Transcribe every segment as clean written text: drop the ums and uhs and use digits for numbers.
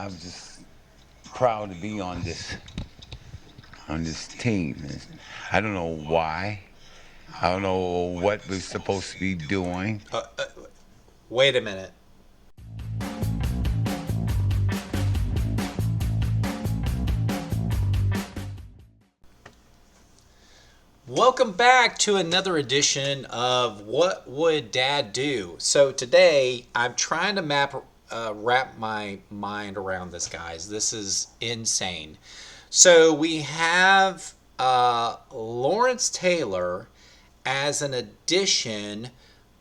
I'm just proud to be on this team. I don't know why. I don't know what we're supposed to be doing. Wait a minute. Welcome back to another edition of What Would Dad Do? So today I'm trying to wrap my mind around this, guys. This is insane. So we have Lawrence Taylor as an addition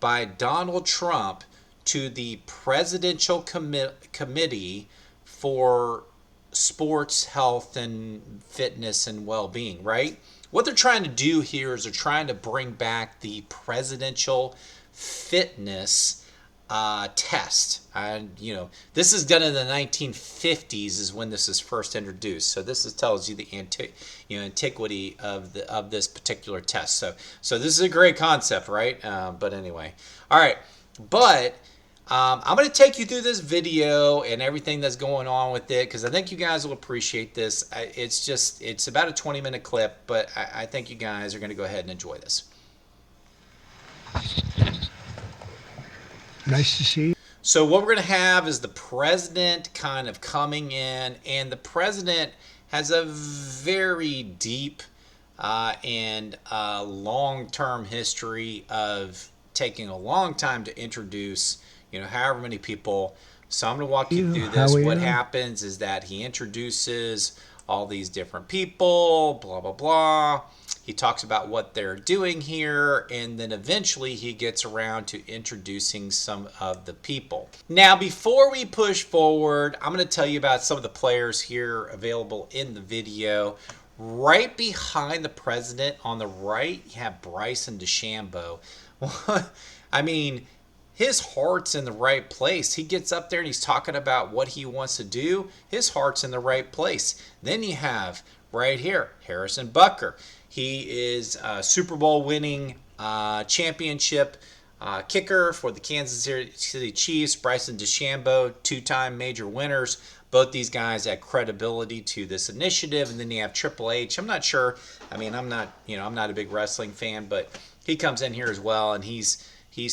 by Donald Trump to the Presidential Committee for Sports, Health, and Fitness and Well-being, right? What they're trying to do here is they're trying to bring back the presidential fitness test. And this is done in the 1950s is when this is first introduced. So tells you the antiquity of this particular test. So this is a great concept, right? But anyway, all right. But I'm going to take you through this video and everything that's going on with it because I think you guys will appreciate this. It's about a 20-minute clip, but I think you guys are going to go ahead and enjoy this. Nice to see you. So what we're going to have is the president kind of coming in, and the president has a very deep and long-term history of taking a long time to introduce however many people. So I'm going to walk you through this. What happens is that he introduces all these different people, blah, blah, blah. He talks about what they're doing here, and then eventually he gets around to introducing some of the people. Now, before we push forward, I'm going to tell you about some of the players here available in the video. Right behind the president on the right, you have Bryson DeChambeau. I mean, his heart's in the right place. He gets up there and he's talking about what he wants to do. His heart's in the right place. Then you have right here, Harrison Butker. He is a Super Bowl winning championship kicker for the Kansas City Chiefs. Bryson DeChambeau, two-time major winners. Both these guys add credibility to this initiative. And then you have Triple H. I'm not sure. I mean, I'm not a big wrestling fan, but he comes in here as well, and he's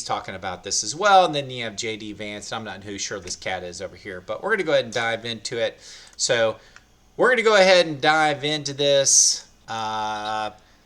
talking about this as well. And then you have J.D. Vance. I'm not who sure this cat is over here, but we're going to go ahead and dive into it. So we're going to go ahead and dive into this.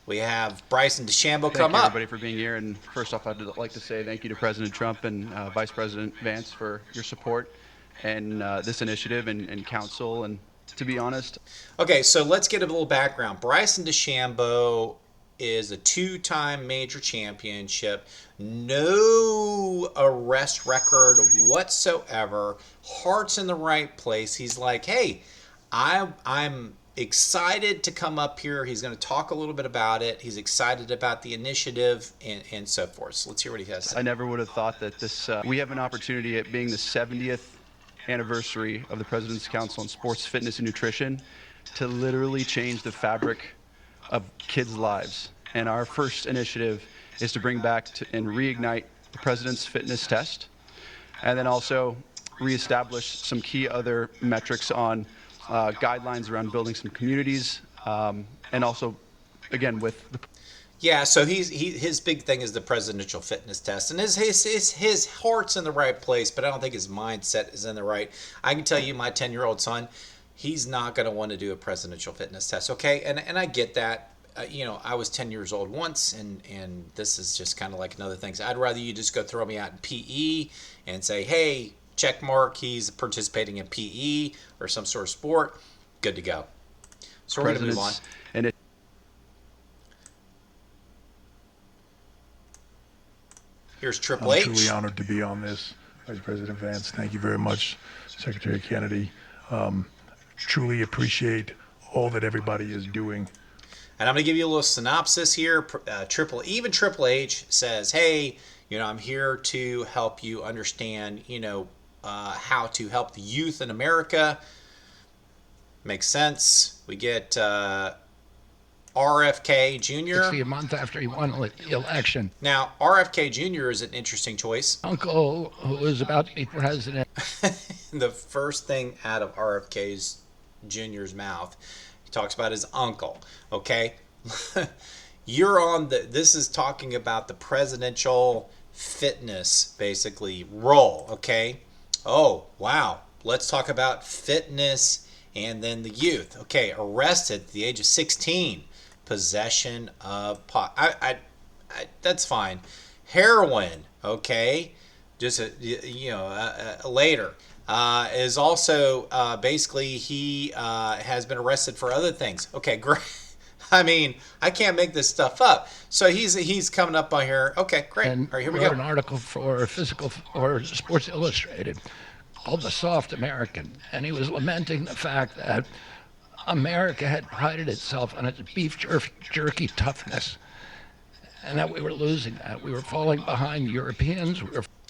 We have Bryson DeChambeau come up. Thank you, everybody, for being here. And first off, I'd like to say thank you to President Trump and Vice President Vance for your support and this initiative and council. And to be honest. Okay, so let's get a little background. Bryson DeChambeau is a two-time major championship, no arrest record whatsoever, heart's in the right place. He's like, hey, I'm excited to come up here. He's going to talk a little bit about it. He's excited about the initiative and so forth. So let's hear what he has to say. I never would have thought that this, we have an opportunity at being the 70th anniversary of the President's Council on Sports, Fitness, and Nutrition to literally change the fabric of kids' lives. And our first initiative is to bring back and reignite the President's Fitness Test, and then also reestablish some key other metrics on guidelines around building some communities, and also, again, with the... Yeah, so his big thing is the presidential fitness test, and his heart's in the right place, but I don't think his mindset is in the right. I can tell you, my 10-year-old son, he's not going to want to do a presidential fitness test, okay? And I get that. I was 10 years old once, and this is just kind of like another thing. So I'd rather you just go throw me out in PE and say, hey, check mark, he's participating in PE or some sort of sport. Good to go. So we're going to move on. And Here's Triple H. I'm truly honored to be on this. Vice President Vance, thank you very much. Secretary Kennedy, truly appreciate all that everybody is doing. And I'm going to give you a little synopsis here. Triple H says, hey, I'm here to help you understand, how to help the youth in America. Makes sense. We get RFK Jr. 60 a month after he won the election. Now, RFK Jr. is an interesting choice. Uncle, who was about to be president. The first thing out of RFK's Jr.'s mouth, he talks about his uncle. Okay, this is talking about the presidential fitness basically role. Okay, oh wow, let's talk about fitness and then the youth. Okay, arrested at the age of 16, possession of pot. That's fine. Heroin. Okay, just later. Is also basically he has been arrested for other things. Okay, great. I mean, I can't make this stuff up. So he's coming up on here. Okay, great. And all right, here we wrote go. an article for Sports Illustrated called "The Soft American," and he was lamenting the fact that America had prided itself on its beef jerky toughness, and that we were losing that. We were falling behind Europeans.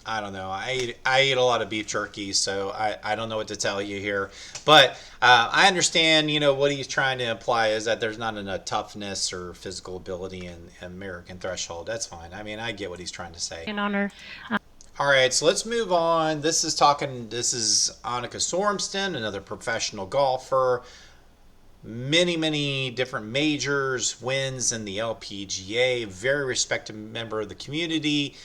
I don't know. I eat a lot of beef jerky, so I don't know what to tell you here. But I understand, what he's trying to imply is that there's not enough toughness or physical ability in American threshold. That's fine. I mean, I get what he's trying to say. In honor. All right, so let's move on. This is Annika Sorenstam, another professional golfer. Many different majors, wins in the LPGA, very respected member of the community.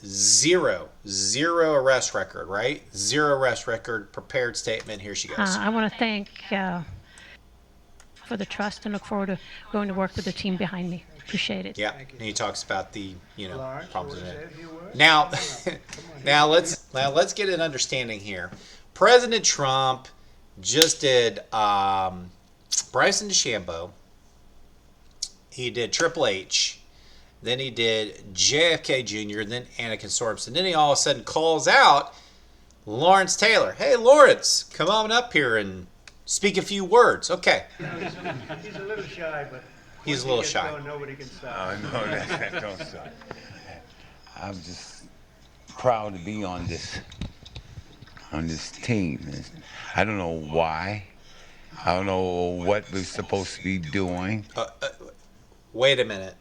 Zero arrest record, right? Zero arrest record. Prepared statement. Here she goes. I want to thank for the trust and look forward to going to work with the team behind me. Appreciate it. Yeah, and he talks about the problems in it. Now, let's get an understanding here. President Trump just did Bryson DeChambeau. He did Triple H. Then he did JFK Jr., then Annika Sorenstam. Then he all of a sudden calls out Lawrence Taylor. Hey, Lawrence, come on up here and speak a few words. Okay. He's a little shy, but he's a little shy. Going, nobody can stop. Oh, no, that don't stop. I'm just proud to be on this team. I don't know why. I don't know what we're supposed to be doing. Wait a minute.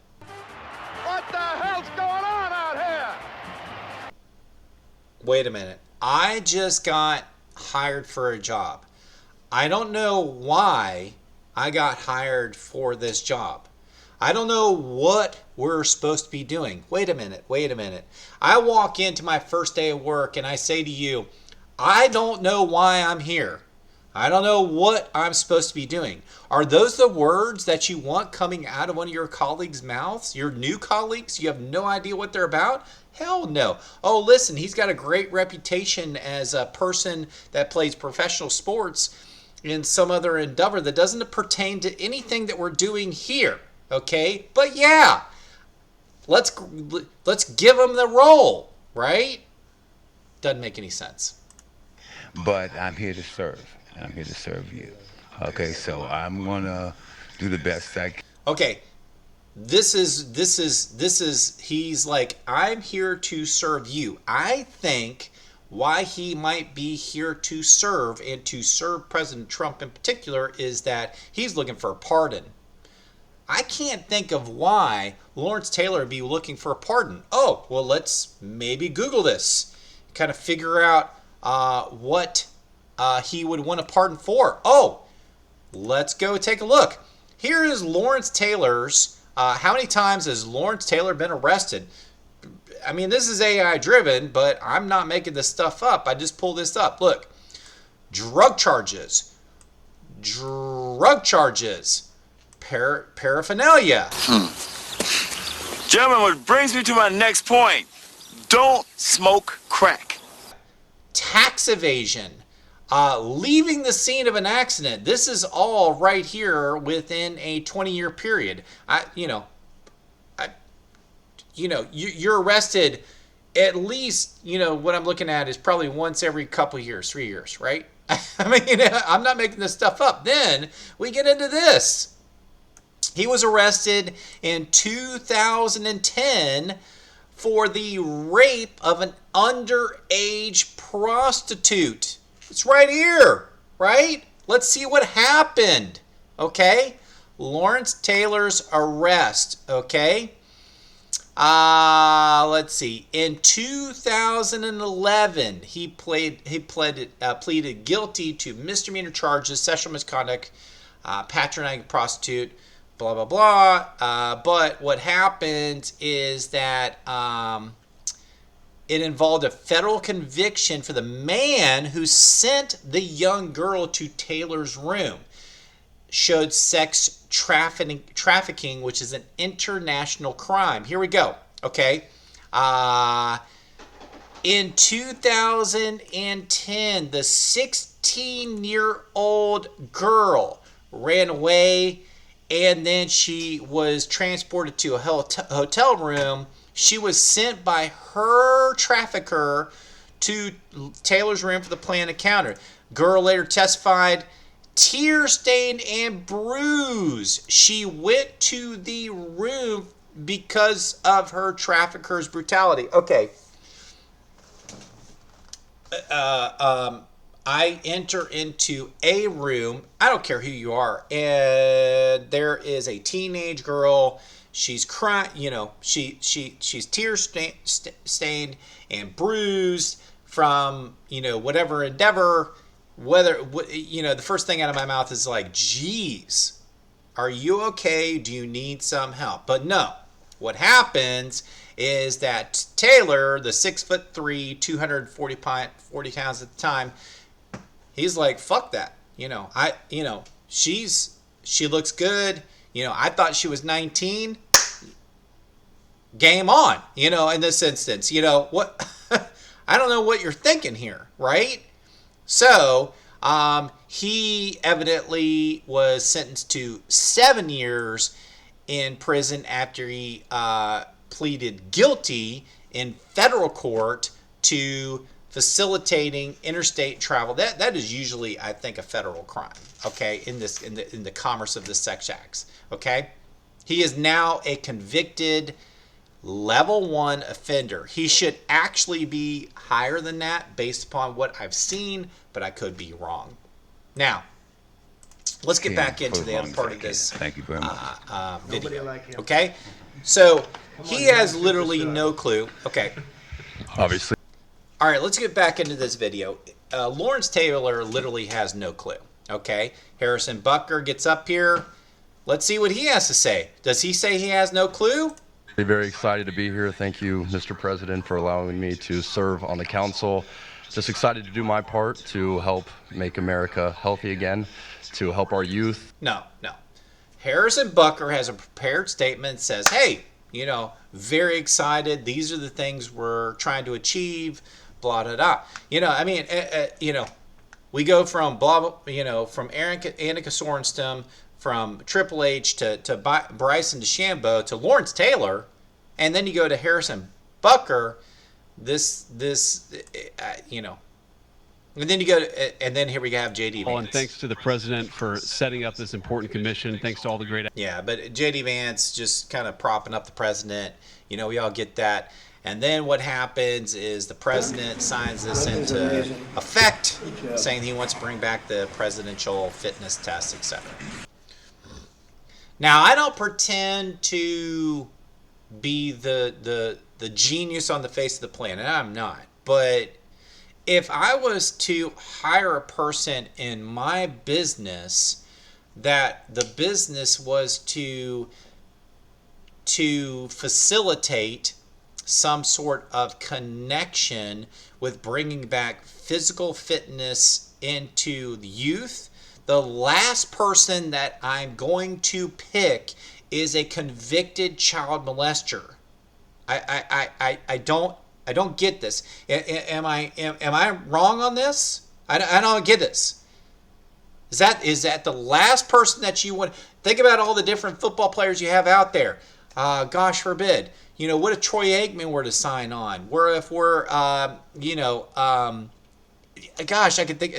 What the hell's going on out here? Wait a minute. I just got hired for a job. I don't know why I got hired for this job. I don't know what we're supposed to be doing. Wait a minute. I walk into my first day of work and I say to you, I don't know why I'm here. I don't know what I'm supposed to be doing. Are those the words that you want coming out of one of your colleagues' mouths? Your new colleagues? You have no idea what they're about? Hell no. Oh, listen, he's got a great reputation as a person that plays professional sports in some other endeavor that doesn't pertain to anything that we're doing here. Okay? But yeah, let's give him the role, right? Doesn't make any sense. But I'm here to serve. I'm here to serve you. Okay, so I'm gonna do the best I can. Okay, he's like, I'm here to serve you. I think why he might be here to serve and to serve President Trump in particular is that he's looking for a pardon. I can't think of why Lawrence Taylor would be looking for a pardon. Oh, well, let's maybe Google this, kind of figure out what he would want a pardon for. Oh, let's go take a look. Here is Lawrence Taylor's. How many times has Lawrence Taylor been arrested? I mean, this is AI driven, but I'm not making this stuff up. I just pulled this up. Look, drug charges, paraphernalia. Gentlemen, what brings me to my next point. Don't smoke crack. Tax evasion, leaving the scene of an accident. This is all right here within a 20-year period. You're arrested at least, what I'm looking at is probably once every couple years, 3 years, right? I mean, I'm not making this stuff up. Then we get into this. He was arrested in 2010 for the rape of an underage prostitute. It's right here, right? Let's see what happened, okay? Lawrence Taylor's arrest, okay? Let's see. In 2011, he pleaded guilty to misdemeanor charges, sexual misconduct, patronizing a prostitute, blah, blah, blah. But what happened is that it involved a federal conviction for the man who sent the young girl to Taylor's room. Showed sex trafficking, which is an international crime. Here we go. Okay. In 2010, the 16-year-old girl ran away, and then she was transported to a hotel room. She was sent by her trafficker to Taylor's room for the planned encounter. Girl later testified, tear-stained and bruised. She went to the room because of her trafficker's brutality. Okay. I enter into a room. I don't care who you are. And there is a teenage girl. She's crying. You know, she's tear-stained and bruised from, you know, whatever endeavor. Whether, you know, the first thing out of my mouth is like, geez, are you okay? Do you need some help? But no, what happens is that Taylor, the 6'3", 240 pounds at the time, he's like, fuck that. You know, she looks good. You know, I thought she was 19. Game on, you know, in this instance, you know, what, I don't know what you're thinking here, right? So, he evidently was sentenced to 7 years in prison after he pleaded guilty in federal court to facilitating interstate travel. That is usually, I think, a federal crime. Okay, in the commerce of the sex acts. Okay, he is now a convicted level 1 offender. He should actually be higher than that based upon what I've seen, but I could be wrong. Now, let's get back into the other part of this. Thank you very much. Video. Okay, so he has literally no clue. Okay, Obviously. all right, let's get back into this video. Lawrence Taylor literally has no clue. Okay, Harrison Butker gets up here. Let's see what he has to say. Does he say he has no clue? Very excited to be here. Thank you, Mr. President, for allowing me to serve on the council. Just excited to do my part to help make America healthy again, to help our youth. No. Harrison Butker has a prepared statement that says, hey, you know, very excited. These are the things we're trying to achieve, blah, blah, blah. You know, I mean, you know, we go from from Annika Sorenstam, from Triple H to Bryson DeChambeau to Lawrence Taylor, and then you go to Harrison Butker. You know, and then you go to, and then here we have JD Vance. And thanks to the president for setting up this important commission. Thanks to all the great. Yeah, but JD Vance just kind of propping up the president. You know, we all get that. And then what happens is the president signs this into effect, saying he wants to bring back the presidential fitness test, etc. Now, I don't pretend to be the genius on the face of the planet. I'm not. But if I was to hire a person in my business, that the business was to facilitate some sort of connection with bringing back physical fitness into the youth, the last person that I'm going to pick is a convicted child molester. I don't get this. Am I wrong on this? I don't get this. Is that the last person that you want? Think about all the different football players you have out there. Gosh forbid. You know, what if Troy Aikman were to sign on? What if gosh, I could think,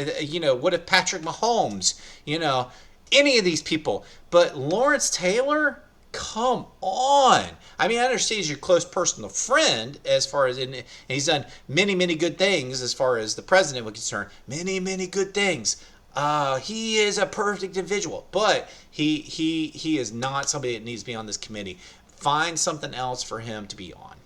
what if Patrick Mahomes, any of these people. But Lawrence Taylor, come on. I mean, I understand he's your close personal friend as far as, and he's done many, many good things as far as the president was concerned. Many, many good things. he is a perfect individual, but he is not somebody that needs to be on this committee. Find something else for him to be on.